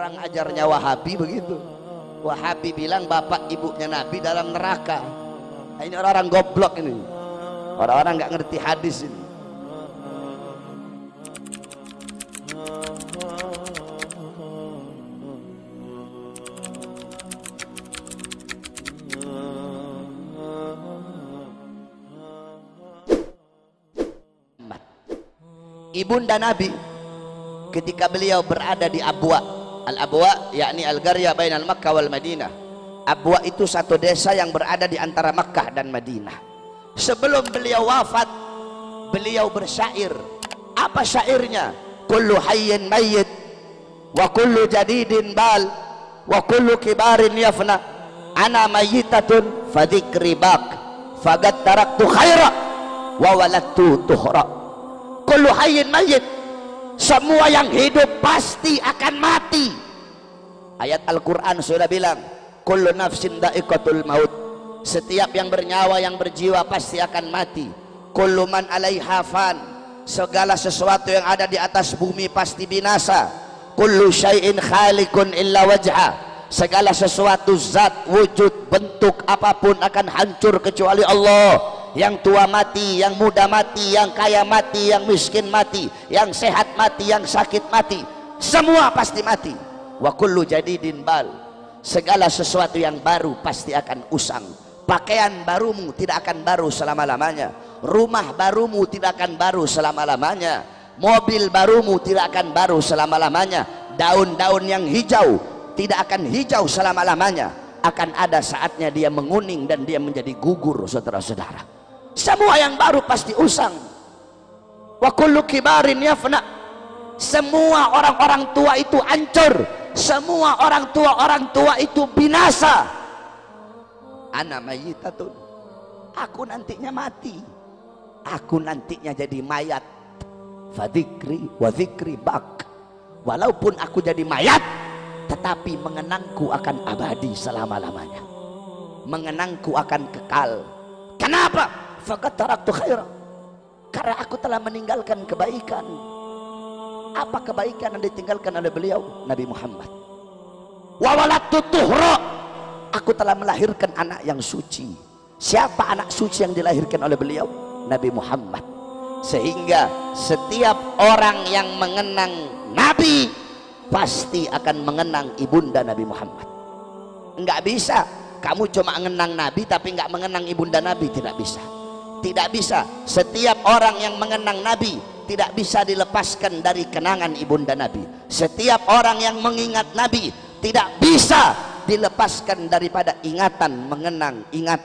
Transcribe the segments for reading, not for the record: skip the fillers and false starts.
kurang ajarnya Wahabi begitu. Wahabi bilang bapak ibunya Nabi dalam neraka. Nah, ini orang-orang goblok ini, orang-orang nggak ngerti hadis ini. Ibunda Nabi ketika beliau berada di Abwa, Al-Abwa yakni Al-Qarya bainal Makkah wal Madinah. Abwa itu satu desa yang berada di antara Makkah dan Madinah. Sebelum beliau wafat, beliau bersyair. Apa syairnya? Kullu hayyin mayyit wa kullu jadidin bal wa kullu kibarin yafna ana mayyitatun fa dzikri baq faqad taraktu khaira wa waladtu tuhra. Kullu hayyin mayyit, semua yang hidup pasti akan mati. Ayat Al-Quran sudah bilang kullu nafsin dha'iqatul maut, setiap yang bernyawa yang berjiwa pasti akan mati. Kullu man 'alaiha fan, segala sesuatu yang ada di atas bumi pasti binasa. Kullu syai'in khaliqun illa wajha, segala sesuatu zat, wujud, bentuk apapun akan hancur kecuali Allah. Yang tua mati, yang muda mati, yang kaya mati, yang miskin mati, yang sehat mati, yang sakit mati, semua pasti mati. Wa kullu jadidin bal, segala sesuatu yang baru pasti akan usang. Pakaian barumu tidak akan baru selama-lamanya, rumah barumu tidak akan baru selama-lamanya, mobil barumu tidak akan baru selama-lamanya, daun-daun yang hijau tidak akan hijau selama-lamanya, akan ada saatnya dia menguning dan dia menjadi gugur. Saudara-saudara, semua yang baru pasti usang. Wa kullu kibarin yafna, semua orang-orang tua itu hancur, semua orang tua itu binasa. Ana mayyitatun, aku nantinya mati, aku nantinya jadi mayat. Fa dzikri wa dzikri baq, walaupun aku jadi mayat tetapi mengenangku akan abadi selama-lamanya, mengenangku akan kekal. Kenapa? Faqad taraktu khaira, karena aku telah meninggalkan kebaikan. Apa kebaikan yang ditinggalkan oleh beliau? Nabi Muhammad. Wa waladtu tuhra, aku telah melahirkan anak yang suci. Siapa anak suci yang dilahirkan oleh beliau? Nabi Muhammad. Sehingga setiap orang yang mengenang Nabi pasti akan mengenang ibunda Nabi Muhammad. Enggak bisa kamu cuma mengenang Nabi tapi enggak mengenang ibunda Nabi, tidak bisa. Tidak bisa. Setiap orang yang mengenang Nabi tidak bisa dilepaskan dari kenangan ibunda Nabi. Setiap orang yang mengingat Nabi tidak bisa dilepaskan daripada ingatan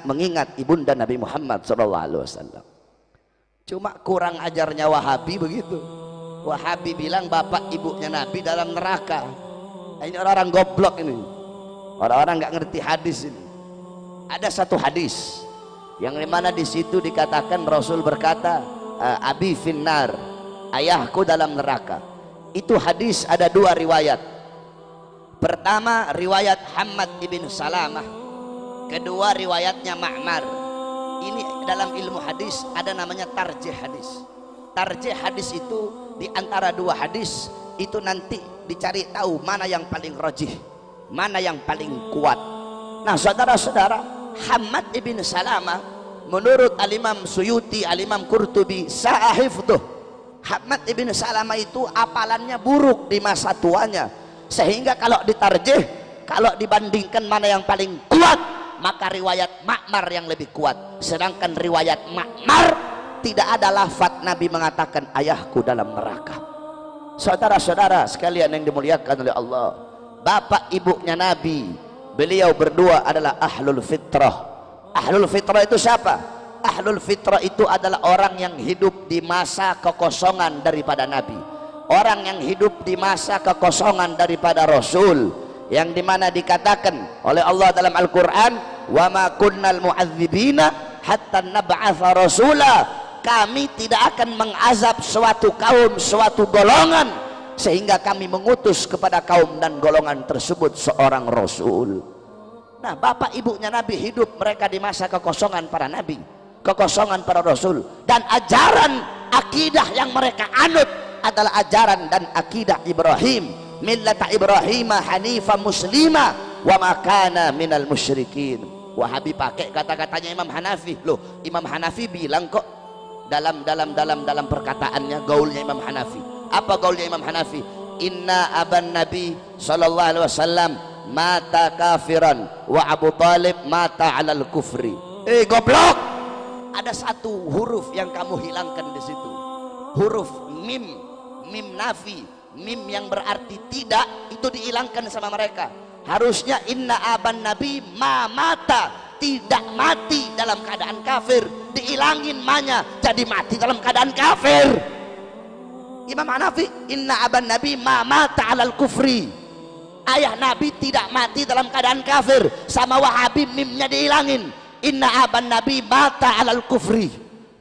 mengingat ibunda Nabi Muhammad SAW. Cuma kurang ajarnya Wahabi begitu. Wahabi bilang bapak ibunya Nabi dalam neraka. Nah, ini orang-orang goblok ini, orang-orang nggak ngerti hadis ini. Ada satu hadis yang dimana di situ dikatakan Rasul berkata, abi finnar, ayahku dalam neraka. Itu hadis ada dua riwayat. Pertama riwayat Hammad ibn Salamah, kedua riwayatnya Ma'mar. Ini dalam ilmu hadis ada namanya tarjih hadis. Tarjih hadis itu di antara dua hadis itu nanti dicari tahu mana yang paling rajih, mana yang paling kuat. Nah saudara-saudara, Hammad ibn Salamah menurut Al-Imam Suyuti, Al-Imam Qurtubi, sa'ahifduh, Hammad ibn Salamah itu apalannya buruk di masa tuanya, sehingga kalau ditarjih, kalau dibandingkan mana yang paling kuat, maka riwayat Ma'mar yang lebih kuat. Sedangkan riwayat Ma'mar tidak ada lafaz Nabi mengatakan ayahku dalam neraka. Saudara-saudara sekalian yang dimuliakan oleh Allah, bapak ibunya Nabi, beliau berdua adalah ahlul fitrah. Ahlul fitrah itu siapa? Ahlul fitrah itu adalah orang yang hidup di masa kekosongan daripada Nabi, orang yang hidup di masa kekosongan daripada Rasul, yang dimana dikatakan oleh Allah dalam Al-Quran, wa ma kunnal mu'adzibina hatta nab'atha rasula, kami tidak akan mengazab suatu kaum, suatu golongan sehingga kami mengutus kepada kaum dan golongan tersebut seorang Rasul. Nah bapak ibunya Nabi hidup mereka di masa kekosongan para Nabi, kekosongan para Rasul, dan ajaran akidah yang mereka anut adalah ajaran dan akidah Ibrahim, millata Ibrahim hanifan muslima wa ma kana minal musyrikin. Wahabi pakai kata-katanya Imam Hanafi. Loh, Imam Hanafi bilang kok dalam perkataannya, gaulnya Imam Hanafi. Apa gaulnya Imam Hanafi? Inna aban Nabi sallallahu alaihi wasallam mata kafiran wa Abu Talib mata alal kufri. Goblok, ada satu huruf yang kamu hilangkan di situ, huruf mim, mim nafi, mim yang berarti tidak, itu dihilangkan sama mereka. Harusnya inna aban Nabi ma mata, tidak mati dalam keadaan kafir, dihilangin manya jadi mati dalam keadaan kafir. Imam Hanafi inna aban Nabi ma mata alal kufri, ayah Nabi tidak mati dalam keadaan kafir. Sama Wahabi mimnya dihilangin, inna aban Nabi mata alal kufri,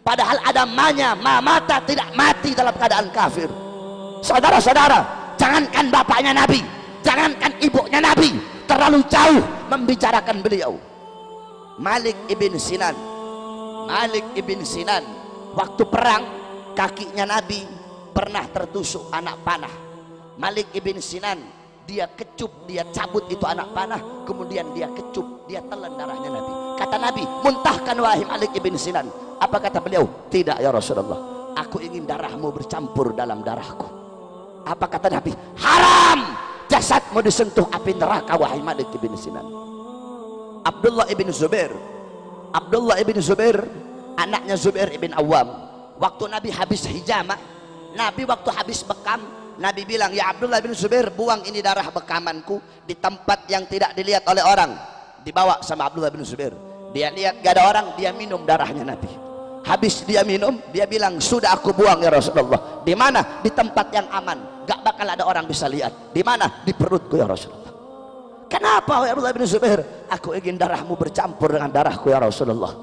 padahal ada manya ma mata, tidak mati dalam keadaan kafir. Saudara-saudara, jangankan bapaknya Nabi, jangankan ibunya Nabi, terlalu jauh membicarakan beliau. Malik ibn Sinan, Malik ibn Sinan, waktu perang kakinya Nabi pernah tertusuk anak panah. Malik ibn Sinan, dia kecup, dia cabut itu anak panah, kemudian dia kecup, dia telan darahnya Nabi. Kata Nabi, muntahkan wahai Malik ibn Sinan. Apa kata beliau? Tidak ya Rasulullah, aku ingin darahmu bercampur dalam darahku. Apa kata Nabi? Haram jasadmu disentuh api neraka wahai Malik ibn Sinan. Abdullah ibn Zubair, Abdullah ibn Zubair anaknya Zubair ibn Awam, waktu Nabi habis hijamah, Nabi waktu habis bekam, Nabi bilang, ya Abdullah bin Zubair, buang ini darah bekamanku di tempat yang tidak dilihat oleh orang. Dibawa sama Abdullah bin Zubair, dia lihat gak ada orang, dia minum darahnya Nabi. Habis dia minum, dia bilang, sudah aku buang ya Rasulullah. Di mana? Di tempat yang aman, gak bakal ada orang bisa lihat. Di mana? Di perutku ya Rasulullah. Kenapa ya Abdullah bin Zubair? Aku ingin darahmu bercampur dengan darahku ya Rasulullah.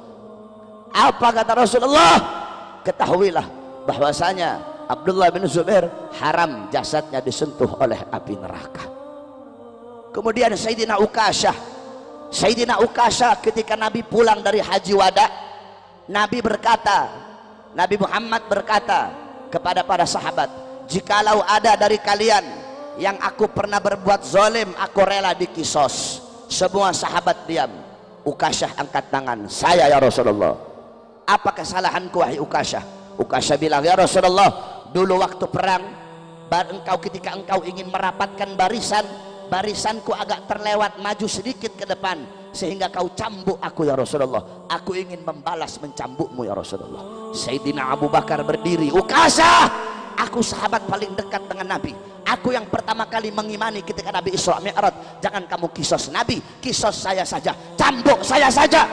Apa kata Rasulullah? Ketahuilah bahwasanya Abdullah bin Zubair haram jasadnya disentuh oleh api neraka. Kemudian Sayyidina Ukasyah, Sayyidina Ukasyah ketika Nabi pulang dari haji wada, Nabi berkata, Nabi Muhammad berkata kepada para sahabat, jikalau ada dari kalian yang aku pernah berbuat zalim, aku rela dikisos. Semua sahabat diam. Ukasyah angkat tangan, saya ya Rasulullah. Apa kesalahanku wahai Ukasyah? Ukasyah bilang, ya Rasulullah, dulu waktu perang engkau ketika engkau ingin merapatkan barisan, barisanku agak terlewat maju sedikit ke depan sehingga kau cambuk aku ya Rasulullah. Aku ingin membalas mencambukmu ya Rasulullah. Sayyidina Abu Bakar berdiri, Ukasyah, aku sahabat paling dekat dengan Nabi, aku yang pertama kali mengimani ketika Nabi Isra Mi'raj. Jangan kamu kisos Nabi, kisos saya saja, cambuk saya saja.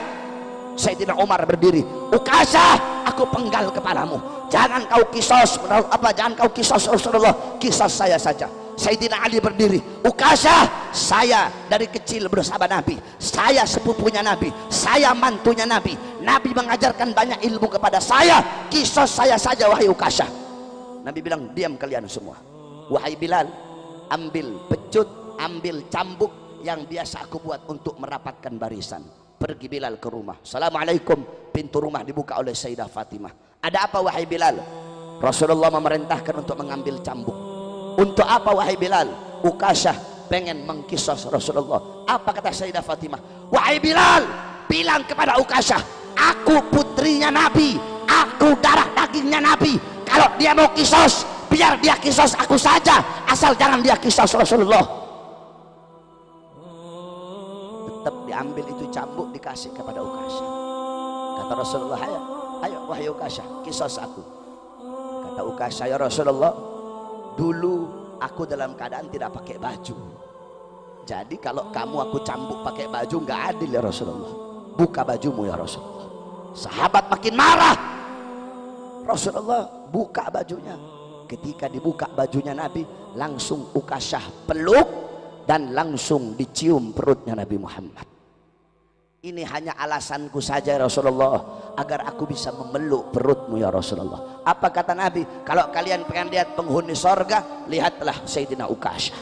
Sayyidina Umar berdiri, Ukasyah, aku penggal kepalamu, jangan kau kisos, jangan kau kisos Rasulullah, kisos saya saja. Sayyidina Ali berdiri, Ukasyah, saya dari kecil bersama Nabi, saya sepupunya Nabi, saya mantunya Nabi, Nabi mengajarkan banyak ilmu kepada saya, kisos saya saja wahai Ukasyah. Nabi bilang, diam kalian semua. Wahai Bilal, ambil pecut, ambil cambuk yang biasa aku buat untuk merapatkan barisan. Pergi Bilal ke rumah. Assalamualaikum. Pintu rumah dibuka oleh Sayyidah Fatimah. Ada apa wahai Bilal? Rasulullah memerintahkan untuk mengambil cambuk. Untuk apa wahai Bilal? Ukasyah pengen mengkisos Rasulullah. Apa kata Sayyidah Fatimah? Wahai Bilal, bilang kepada Ukasyah, aku putrinya Nabi, aku darah dagingnya Nabi. Kalau dia mau kisos, biar dia kisos aku saja, asal jangan dia kisos Rasulullah. Tetap diambil itu cambuk, dikasih kepada Ukasyah. Kata Rasulullah, ayo wahai Ukasyah, kisos aku. Kata Ukasyah, ya Rasulullah, dulu aku dalam keadaan tidak pakai baju, jadi kalau kamu aku cambuk pakai baju nggak adil ya Rasulullah. Buka bajumu ya Rasulullah. Sahabat makin marah. Rasulullah buka bajunya. Ketika dibuka bajunya Nabi, langsung Ukasyah peluk dan langsung dicium perutnya Nabi Muhammad. Ini hanya alasanku saja ya Rasulullah, agar aku bisa memeluk perutmu ya Rasulullah. Apa kata Nabi? Kalau kalian pengen lihat penghuni sorga, lihatlah Sayyidina Ukasyah.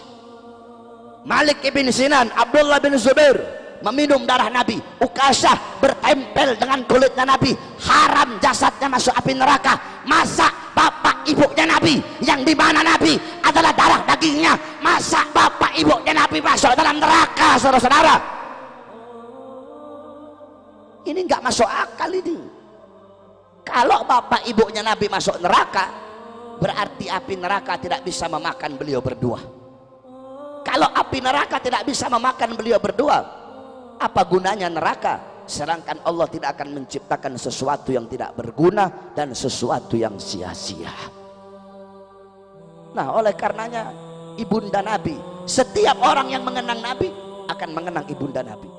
Malik ibn Sinan, Abdullah bin Zubair meminum darah Nabi. Ukasyah bertempel dengan kulitnya Nabi, haram jasadnya masuk api neraka. Masa bapak ibunya Nabi, yang dimana Nabi adalah darah dagingnya, masa bapak ibunya Nabi masuk dalam neraka, saudara-saudara? Ini nggak masuk akal ini. Kalau bapak ibunya Nabi masuk neraka, berarti api neraka tidak bisa memakan beliau berdua. Kalau api neraka tidak bisa memakan beliau berdua, apa gunanya neraka? Sedangkan Allah tidak akan menciptakan sesuatu yang tidak berguna dan sesuatu yang sia-sia. Nah, oleh karenanya ibunda Nabi, setiap orang yang mengenang Nabi akan mengenang ibunda Nabi.